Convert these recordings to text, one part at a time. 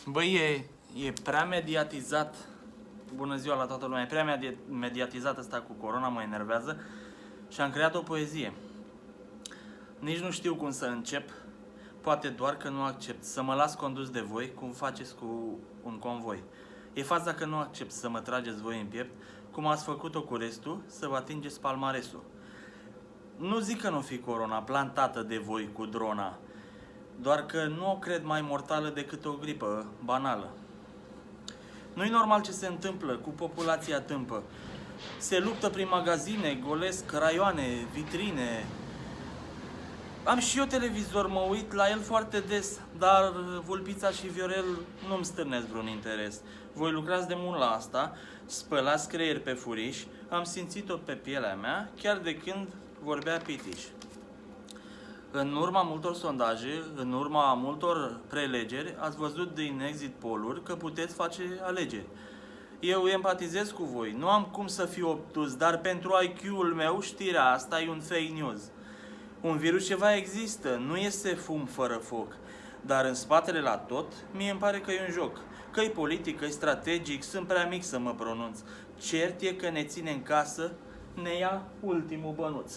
Băi, e prea mediatizat. Bună ziua la toată lumea. E prea mediatizat asta cu corona, mă enervează. Și am creat o poezie. Nici nu știu cum să încep. Poate doar că nu accept să mă las condus de voi, cum faceți cu un convoi. E faza că nu accept să mă trageți voi în piept, cum ați făcut-o cu restul, să vă atingeți palmaresul. Nu zic că nu fi corona plantată de voi cu drona, doar că nu o cred mai mortală decât o gripă banală. Nu-i normal ce se întâmplă cu populația tâmpă. Se luptă prin magazine, golesc raioane, vitrine. Am și eu televizor, mă uit la el foarte des, dar Vulpița și Viorel nu-mi stârnesc vreun interes. Voi lucrați de mult la asta, spălați creier pe furiș, am simțit-o pe pielea mea, chiar de când vorbea Pitiș. În urma multor sondaje, în urma multor prelegeri, ați văzut din exit poll-uri că puteți face alegeri. Eu empatizez cu voi, nu am cum să fiu obtuz, dar pentru IQ-ul meu știrea asta e un fake news. Un virus ceva există, nu este fum fără foc, dar în spatele la tot, mie îmi pare că e un joc. Că-i politic, că-i strategic, sunt prea mic să mă pronunț. Cert e că ne ține în casă, ne ia ultimul bănuț.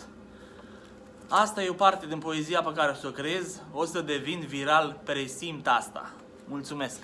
Asta e o parte din poezia pe care o să o creez, o să devin viral, presimt asta. Mulțumesc!